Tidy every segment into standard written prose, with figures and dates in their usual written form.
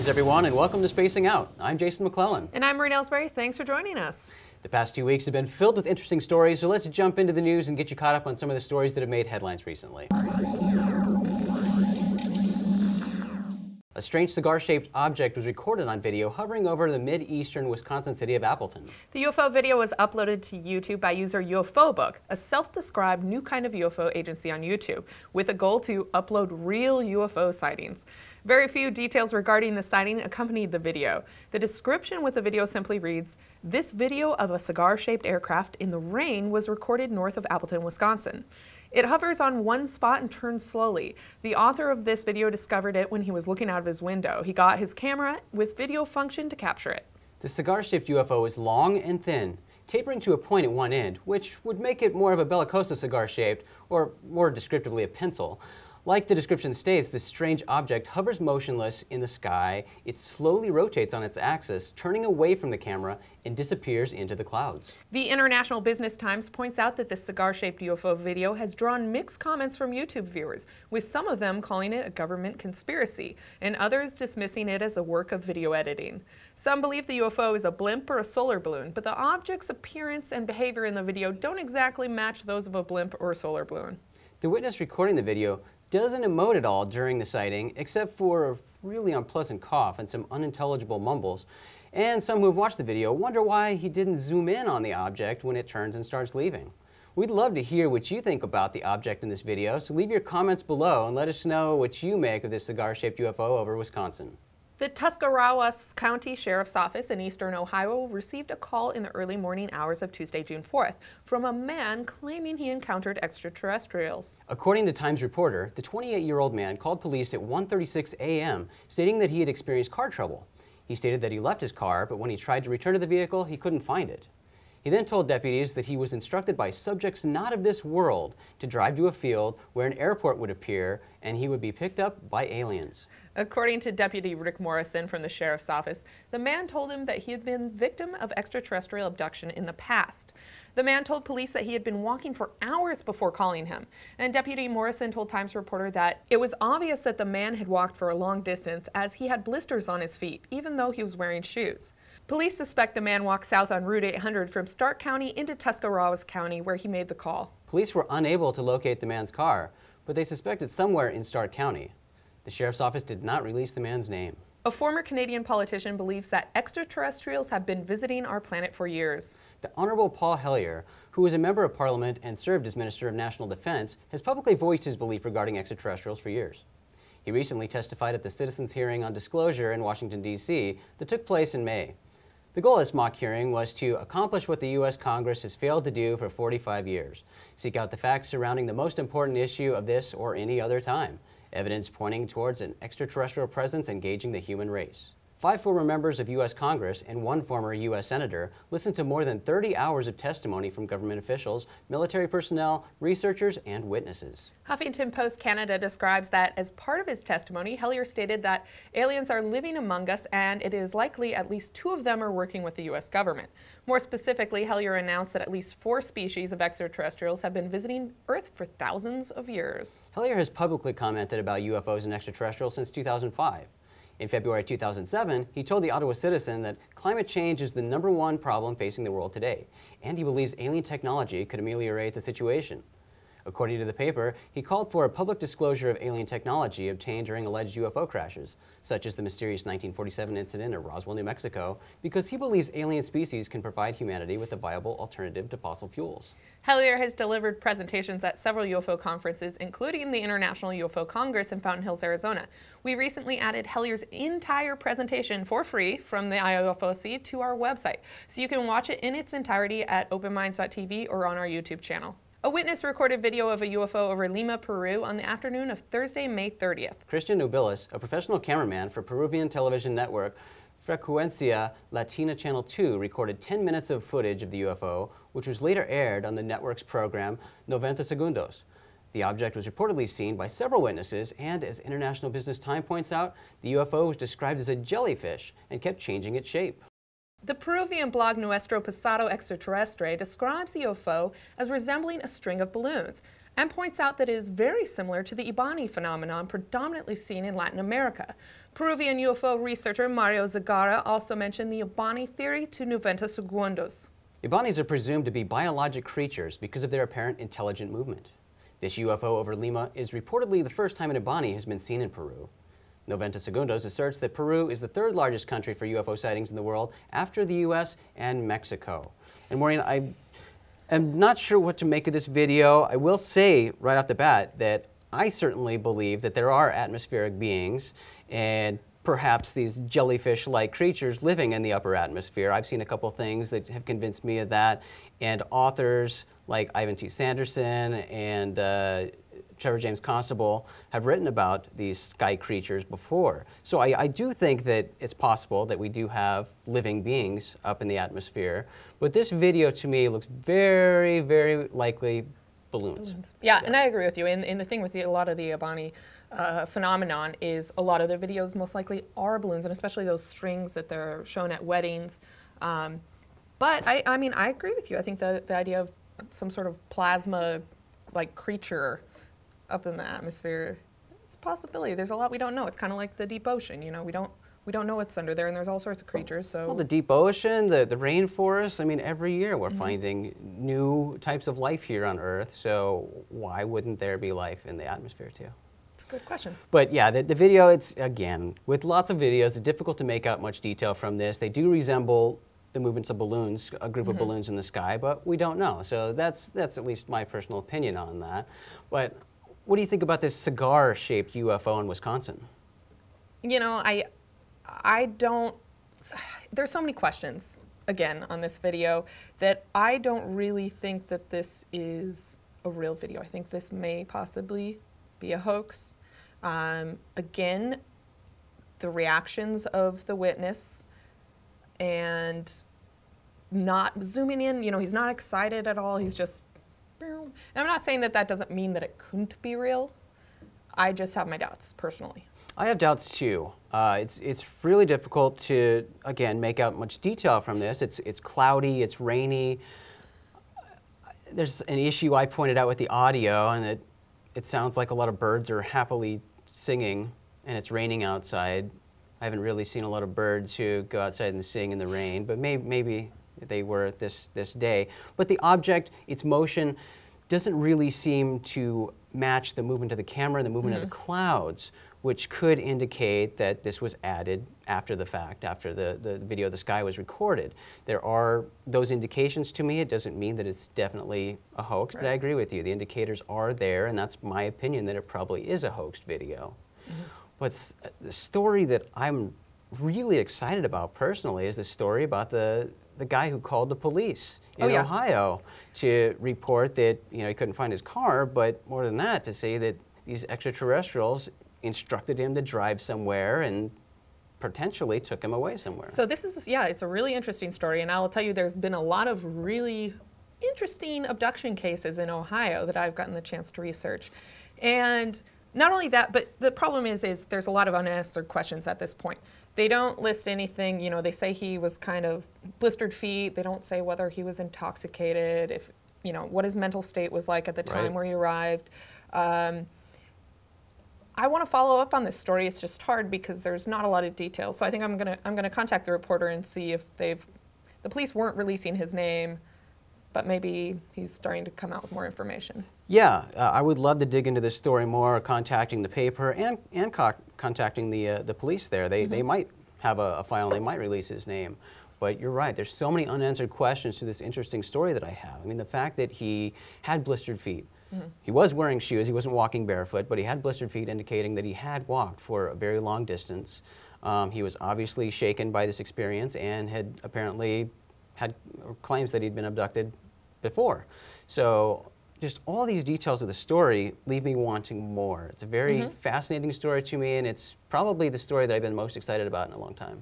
Greetings, everyone, and welcome to Spacing Out. I'm Jason McClellan. And I'm Maureen Elsberry. Thanks for joining us. The past 2 weeks have been filled with interesting stories, so let's jump into the news and get you caught up on some of the stories that have made headlines recently. A strange cigar-shaped object was recorded on video hovering over the mid-eastern Wisconsin city of Appleton. The UFO video was uploaded to YouTube by user UFObook, a self-described new kind of UFO agency on YouTube, with a goal to upload real UFO sightings. Very few details regarding the sighting accompanied the video. The description with the video simply reads, "This video of a cigar-shaped aircraft in the rain was recorded north of Appleton, Wisconsin. It hovers on one spot and turns slowly. The author of this video discovered it when he was looking out of his window. He got his camera with video function to capture it." The cigar-shaped UFO is long and thin, tapering to a point at one end, which would make it more of a bellicoso cigar-shaped, or more descriptively a pencil. Like the description states, this strange object hovers motionless in the sky. It slowly rotates on its axis, turning away from the camera, and disappears into the clouds. The International Business Times points out that this cigar-shaped UFO video has drawn mixed comments from YouTube viewers, with some of them calling it a government conspiracy, and others dismissing it as a work of video editing. Some believe the UFO is a blimp or a solar balloon, but the object's appearance and behavior in the video don't exactly match those of a blimp or a solar balloon. The witness recording the video doesn't emote at all during the sighting, except for a really unpleasant cough and some unintelligible mumbles. And some who have watched the video wonder why he didn't zoom in on the object when it turns and starts leaving. We'd love to hear what you think about the object in this video, so leave your comments below and let us know what you make of this cigar-shaped UFO over Wisconsin. The Tuscarawas County Sheriff's Office in eastern Ohio received a call in the early morning hours of Tuesday, June 4th, from a man claiming he encountered extraterrestrials. According to Times reporter, the 28-year-old man called police at 1:36 a.m., stating that he had experienced car trouble. He stated that he left his car, but when he tried to return to the vehicle, he couldn't find it. He then told deputies that he was instructed by subjects not of this world to drive to a field where an airport would appear and he would be picked up by aliens. According to Deputy Rick Morrison from the Sheriff's Office, the man told him that he had been victim of extraterrestrial abduction in the past. The man told police that he had been walking for hours before calling him, and Deputy Morrison told Times reporter that it was obvious that the man had walked for a long distance as he had blisters on his feet, even though he was wearing shoes. Police suspect the man walked south on Route 800 from Stark County into Tuscarawas County, where he made the call. Police were unable to locate the man's car, but they suspect it's somewhere in Stark County. The Sheriff's Office did not release the man's name. A former Canadian politician believes that extraterrestrials have been visiting our planet for years. The Honorable Paul Hellyer, who was a member of Parliament and served as Minister of National Defense, has publicly voiced his belief regarding extraterrestrials for years. He recently testified at the Citizens' Hearing on Disclosure in Washington, D.C. that took place in May. The goal of this mock hearing was to accomplish what the U.S. Congress has failed to do for 45 years, seek out the facts surrounding the most important issue of this or any other time, evidence pointing towards an extraterrestrial presence engaging the human race. 5 former members of U.S. Congress and 1 former U.S. Senator listened to more than 30 hours of testimony from government officials, military personnel, researchers, and witnesses. Huffington Post Canada describes that as part of his testimony, Hellyer stated that aliens are living among us and it is likely at least 2 of them are working with the U.S. government. More specifically, Hellyer announced that at least 4 species of extraterrestrials have been visiting Earth for thousands of years. Hellyer has publicly commented about UFOs and extraterrestrials since 2005. In February 2007, he told the Ottawa Citizen that climate change is the #1 problem facing the world today, and he believes alien technology could ameliorate the situation. According to the paper, he called for a public disclosure of alien technology obtained during alleged UFO crashes, such as the mysterious 1947 incident at Roswell, New Mexico, because he believes alien species can provide humanity with a viable alternative to fossil fuels. Hellyer has delivered presentations at several UFO conferences, including the International UFO Congress in Fountain Hills, Arizona. We recently added Hellyer's entire presentation for free from the IUFOC to our website, so you can watch it in its entirety at openminds.tv or on our YouTube channel. A witness recorded video of a UFO over Lima, Peru on the afternoon of Thursday, May 30th. Christian Nobilis, a professional cameraman for Peruvian television network Frecuencia Latina Channel 2, recorded 10 minutes of footage of the UFO, which was later aired on the network's program 90 Segundos. The object was reportedly seen by several witnesses, and as International Business Time points out, the UFO was described as a jellyfish and kept changing its shape. The Peruvian blog Nuestro Pasado Extraterrestre describes the UFO as resembling a string of balloons and points out that it is very similar to the Ibani phenomenon predominantly seen in Latin America. Peruvian UFO researcher Mario Zagara also mentioned the Ibani theory to 90 segundos. Ibanis are presumed to be biologic creatures because of their apparent intelligent movement. This UFO over Lima is reportedly the first time an Ibani has been seen in Peru. 90 Segundos asserts that Peru is the third largest country for UFO sightings in the world after the US and Mexico. And Maureen, I'm not sure what to make of this video. I will say right off the bat that I certainly believe that there are atmospheric beings and perhaps these jellyfish-like creatures living in the upper atmosphere. I've seen a couple things that have convinced me of that, and authors like Ivan T. Sanderson and Trevor James Constable have written about these sky creatures before. So I do think that it's possible that we do have living beings up in the atmosphere, but this video to me looks very, very likely balloons. Yeah, and I agree with you. And the thing with a lot of the Ibani phenomenon is a lot of the videos most likely are balloons, and especially those strings that they're shown at weddings. But I mean, I agree with you. I think the idea of some sort of plasma-like creature up in the atmosphere, it's a possibility. There's a lot we don't know. It's kind of like the deep ocean. You know, we don't know what's under there, and there's all sorts of creatures. So well, the deep ocean, the rainforest. I mean, every year we're finding new types of life here on Earth. So why wouldn't there be life in the atmosphere too? It's a good question. But yeah, the video, it's, again, with lots of videos, it's difficult to make out much detail from this. They do resemble the movements of balloons, a group of balloons in the sky, but we don't know. So that's at least my personal opinion on that. But what do you think about this cigar-shaped UFO in Wisconsin? You know, I don't, there's so many questions, again, on this video that I don't really think that this is a real video. I think this may possibly be a hoax. Again, the reactions of the witness and not zooming in, you know, he's not excited at all. He's just, and I'm not saying that that doesn't mean that it couldn't be real. I just have my doubts, personally. I have doubts too. It's really difficult to, again, make out much detail from this. It's cloudy, it's rainy. There's an issue I pointed out with the audio, and it sounds like a lot of birds are happily singing, and it's raining outside. I haven't really seen a lot of birds who go outside and sing in the rain, but maybe they were this day. But the object, its motion, doesn't really seem to match the movement of the camera, the movement of the clouds, which could indicate that this was added after the fact, after the video of the sky was recorded. There are those indications to me. It doesn't mean that it's definitely a hoax, but I agree with you. The indicators are there, and that's my opinion that it probably is a hoaxed video. But the story that I'm really excited about personally is the story about the guy who called the police in Ohio to report that, you know, he couldn't find his car, but more than that, to say that these extraterrestrials instructed him to drive somewhere and potentially took him away somewhere. So this is, yeah, it's a really interesting story, and I'll tell you there's been a lot of really interesting abduction cases in Ohio that I've gotten the chance to research. And not only that, but the problem is there's a lot of unanswered questions at this point. They don't list anything, you know, they say he was kind of blistered feet. They don't say whether he was intoxicated, if, you know, what his mental state was like at the time where he arrived. I want to follow up on this story. It's just hard because there's not a lot of details. So I think I'm gonna contact the reporter and see if the police weren't releasing his name, but maybe he's starting to come out with more information. Yeah, I would love to dig into this story more, contacting the paper and contacting the police there. They might have a file and they might release his name. But you're right, there's so many unanswered questions to this interesting story that I have. I mean, the fact that he had blistered feet. He was wearing shoes, he wasn't walking barefoot, but he had blistered feet indicating that he had walked for a very long distance. He was obviously shaken by this experience and had apparently had claims that he'd been abducted before. So just all these details of the story leave me wanting more. It's a very fascinating story to me, and it's probably the story that I've been most excited about in a long time.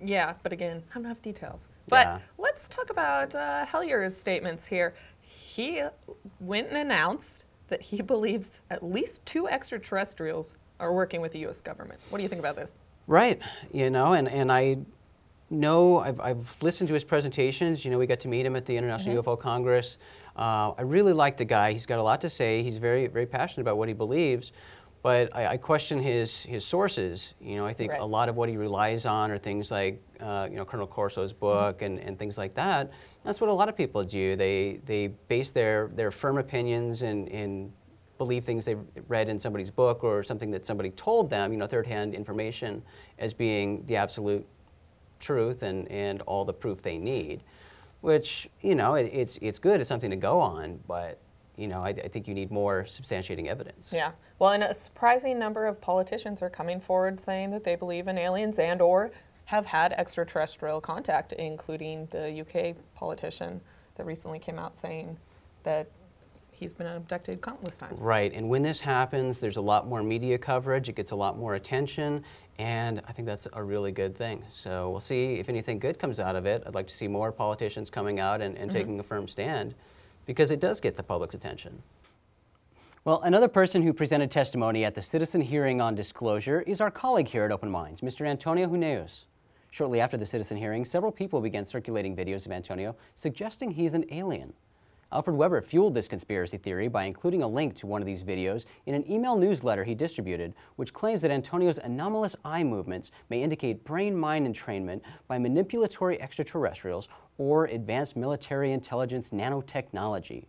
Yeah, but again, not enough details. But let's talk about Hellier's statements here. He went and announced that he believes at least 2 extraterrestrials are working with the U.S. government. What do you think about this? Right, you know, and No, I've listened to his presentations. You know, we got to meet him at the International UFO Congress. I really like the guy. He's got a lot to say. He's very, very passionate about what he believes. But I question his sources. You know, I think a lot of what he relies on are things like, you know, Colonel Corso's book and things like that. That's what a lot of people do. They base their firm opinions and believe things they read in somebody's book or something that somebody told them, you know, third-hand information, as being the absolute truth and all the proof they need. Which, you know, it's good. It's something to go on, but you know, I think you need more substantiating evidence. Yeah. Well, and a surprising number of politicians are coming forward saying that they believe in aliens and or have had extraterrestrial contact, including the UK politician that recently came out saying that he's been abducted countless times. Right. And when this happens, there's a lot more media coverage. It gets a lot more attention. And I think that's a really good thing. So we'll see if anything good comes out of it. I'd like to see more politicians coming out and taking a firm stand, because it does get the public's attention. Well, another person who presented testimony at the citizen hearing on disclosure is our colleague here at Open Minds, Mr. Antonio Huneeus. Shortly after the citizen hearing, several people began circulating videos of Antonio suggesting he's an alien. Alfred Weber fueled this conspiracy theory by including a link to one of these videos in an email newsletter he distributed, which claims that Antonio's anomalous eye movements may indicate brain-mind entrainment by manipulatory extraterrestrials or advanced military intelligence nanotechnology.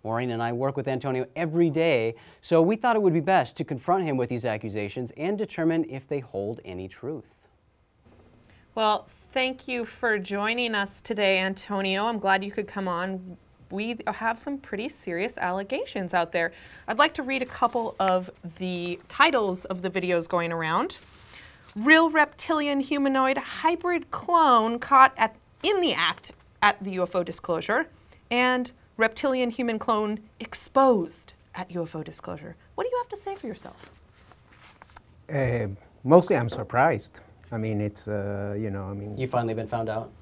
Maureen and I work with Antonio every day, so we thought it would be best to confront him with these accusations and determine if they hold any truth. Well, thank you for joining us today, Antonio. I'm glad you could come on. We have some pretty serious allegations out there. I'd like to read a couple of the titles of the videos going around. Real reptilian humanoid hybrid clone caught in the act at the UFO disclosure, and reptilian human clone exposed at UFO disclosure. What do you have to say for yourself? Mostly I'm surprised. I mean, it's, you know, I mean... You've finally been found out?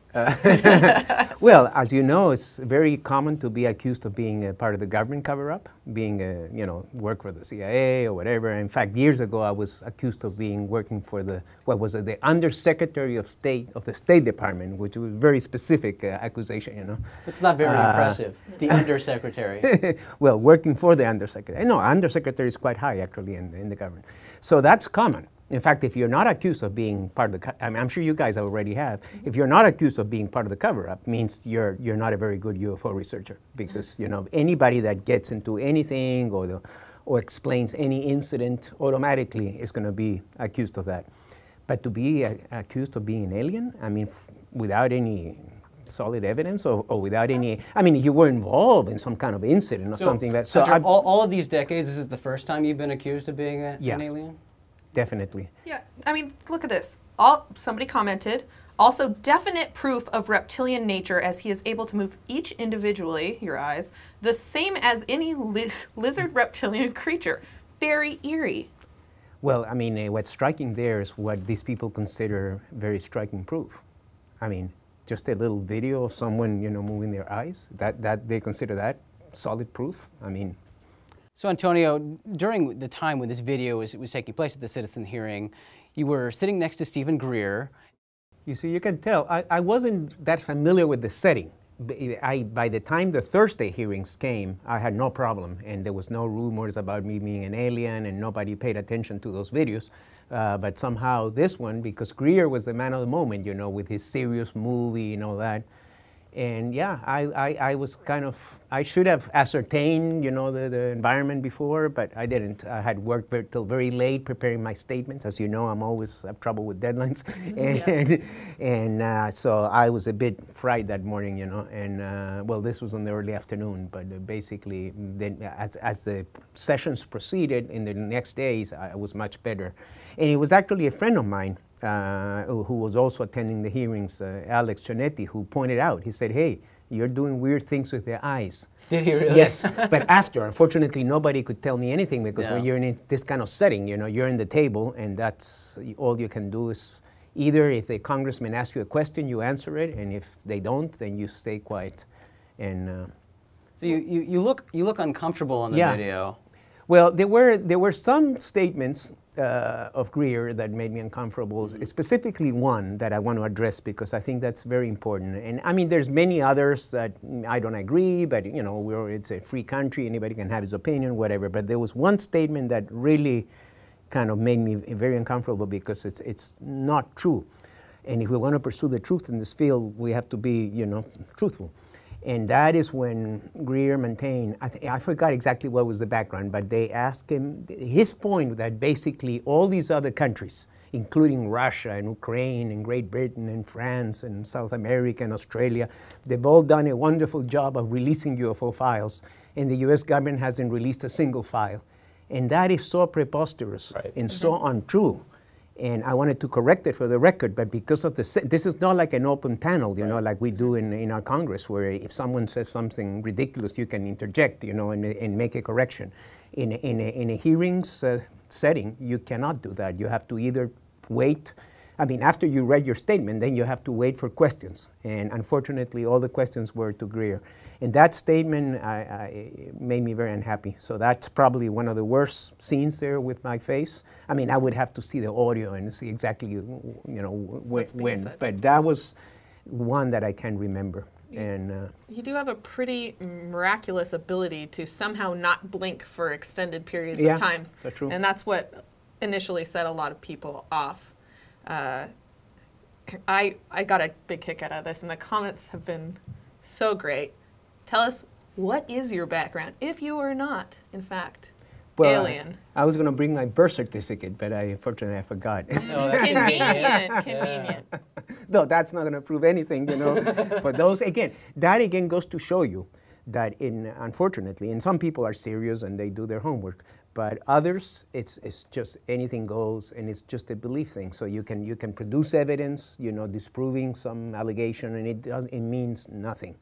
Well, as you know, it's very common to be accused of being a part of the government cover-up, being, you know, work for the CIA or whatever. In fact, years ago, I was accused of working for the, what was it, the Undersecretary of State of the State Department, which was a very specific accusation, you know. It's not very impressive, the Undersecretary. Well, working for the Undersecretary. No, Undersecretary is quite high, actually, in the government. So that's common. In fact, if you're not accused of being part of the, I mean, I'm sure you guys already have, if you're not accused of being part of the cover-up, means you're not a very good UFO researcher, because, you know, anybody that gets into anything or explains any incident automatically is going to be accused of that. But to be accused of being an alien, I mean, without any solid evidence or without any, I mean, you were involved in some kind of incident or something that, so after all of these decades, this is the first time you've been accused of being an alien? Definitely. Yeah, I mean, look at this. Somebody commented, also definite proof of reptilian nature as he is able to move each individually, your eyes, the same as any lizard reptilian creature. Very eerie. Well, I mean, what's striking there is what these people consider very striking proof. I mean, just a little video of someone, you know, moving their eyes, that they consider that solid proof. I mean, so Antonio, during the time when this video was taking place at the citizen hearing, you were sitting next to Stephen Greer. You see, you can tell, I wasn't that familiar with the setting. By the time the Thursday hearings came, I had no problem, and there was no rumors about me being an alien, and nobody paid attention to those videos. But somehow this one, because Greer was the man of the moment, you know, with his serious movie and all that. And yeah, I was kind of, I should have ascertained, you know, the environment before, but I didn't. I had worked till very late preparing my statements. As you know, I'm always have trouble with deadlines. And so I was a bit fried that morning, you know, and well, this was in the early afternoon, but basically then as the sessions proceeded in the next days, I was much better. And it was actually a friend of mine who was also attending the hearings, Alex Cianetti, who pointed out, he said, hey, you're doing weird things with the eyes. Did he really? Yes, but after, unfortunately, nobody could tell me anything, because when you're in this kind of setting, you know, you're in the table, and that's all you can do is either if the congressman asks you a question, you answer it, and if they don't, then you stay quiet. And so you look uncomfortable in the video. Well, there were some statements of Greer that made me uncomfortable, specifically one that I want to address because I think that's very important. And I mean, there's many others that I don't agree, but you know, it's a free country, anybody can have his opinion, whatever. But there was one statement that really kind of made me very uncomfortable because it's not true. And if we want to pursue the truth in this field, we have to be, you know, truthful. And that is when Greer maintained, I forgot exactly what was the background, but they asked him, his point that basically all these other countries, including Russia and Ukraine and Great Britain and France and South America and Australia, they've all done a wonderful job of releasing UFO files, and the US government hasn't released a single file. And that is so preposterous and so untrue. And I wanted to correct it for the record, but because of this is not like an open panel, you know, like we do in our Congress, where if someone says something ridiculous, you can interject, you know, and make a correction. In a hearings setting, you cannot do that. You have to either wait. I mean, after you read your statement, then you have to wait for questions. And unfortunately, all the questions were to Greer. And that statement made me very unhappy. So that's probably one of the worst scenes there with my face. I mean, I would have to see the audio and see exactly, you know, when. But that was one that I can remember. And you do have a pretty miraculous ability to somehow not blink for extended periods of times. That's true. And that's what initially set a lot of people off. I got a big kick out of this, and the comments have been so great. Tell us, what is your background, if you are not, in fact, alien? I was going to bring my birth certificate, but unfortunately I forgot. Oh, that's Convenient. No, that's not going to prove anything, you know. For those, that again goes to show you that unfortunately, and some people are serious and they do their homework, but others, it's just anything goes, and it's just a belief thing. So you can produce evidence, you know, disproving some allegation, and it means nothing.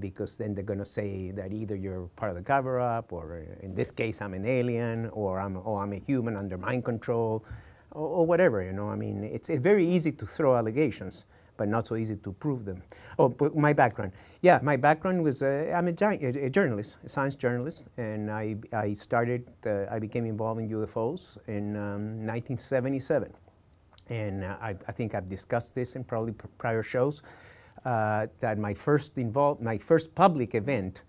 Because then they're going to say that either you're part of the cover-up, or in this case, I'm an alien, or I'm a human under mind control, or whatever, you know. I mean, it's very easy to throw allegations, but not so easy to prove them. Oh, but my background. Yeah, my background was, I'm a journalist, a science journalist, and I became involved in UFOs in 1977. And I think I've discussed this in probably prior shows. That my first public event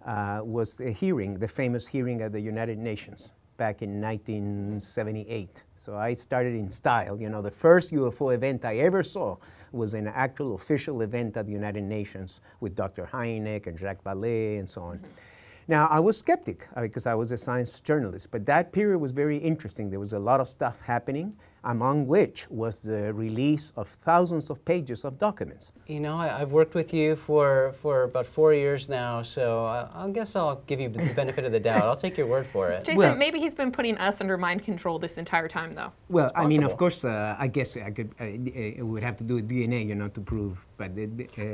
was the famous hearing at the United Nations back in 1978. So I started in style. You know, the first UFO event I ever saw was an actual official event at the United Nations with Dr. Hynek and Jacques Vallée and so on. Now, I was skeptic because I was a science journalist, but that period was very interesting. There was a lot of stuff happening, among which was the release of thousands of pages of documents. You know, I've worked with you for about 4 years now, so I guess I'll give you the benefit of the doubt. I'll take your word for it. Jason, maybe he's been putting us under mind control this entire time, though. Well, I mean, of course, I guess I could. It would have to do with DNA, you know, to prove. But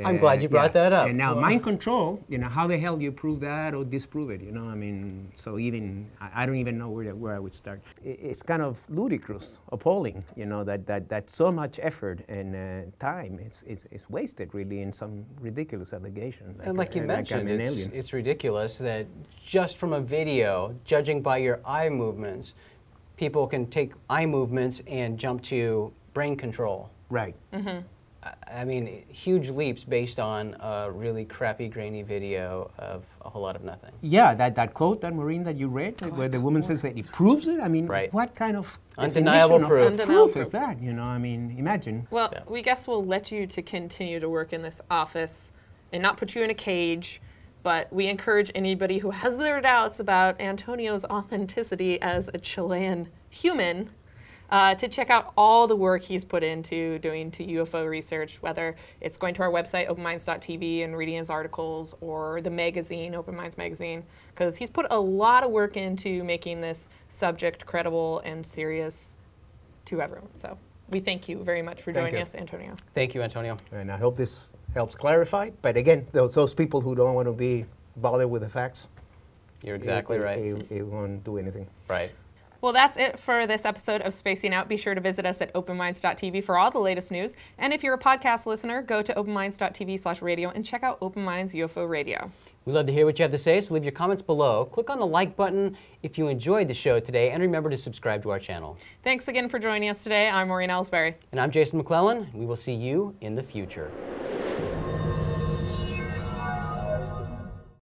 I'm glad you brought that up. And now, mind control, you know, how the hell do you prove that or disprove it? You know, I mean, so even I don't even know where I would start. It's kind of ludicrous, appalling, you know, that so much effort and time is wasted really in some ridiculous allegation. And like you mentioned, it's ridiculous that just from a video, judging by your eye movements, people can take eye movements and jump to brain control. Right. Mm-hmm. I mean, huge leaps based on a really crappy, grainy video of a whole lot of nothing. Yeah, that quote, that Maureen that you read, where the woman says that it proves it. I mean, what kind of undeniable proof is that? You know, I mean, imagine. Well, we guess we'll let you to continue to work in this office and not put you in a cage, but we encourage anybody who has their doubts about Antonio's authenticity as a Chilean human to check out all the work he's put into doing UFO research, whether it's going to our website, openminds.tv, and reading his articles, or the magazine, Open Minds Magazine, because he's put a lot of work into making this subject credible and serious to everyone. So we thank you very much for joining us, Antonio. Thank you, Antonio. And I hope this helps clarify. But again, those people who don't want to be bothered with the facts, you're exactly right. It won't do anything. Right. Well, that's it for this episode of Spacing Out. Be sure to visit us at openminds.tv for all the latest news. And if you're a podcast listener, go to openminds.tv/radio and check out Open Minds UFO Radio. We'd love to hear what you have to say, so leave your comments below. Click on the like button if you enjoyed the show today, and remember to subscribe to our channel. Thanks again for joining us today. I'm Maureen Elsberry. And I'm Jason McClellan. We will see you in the future.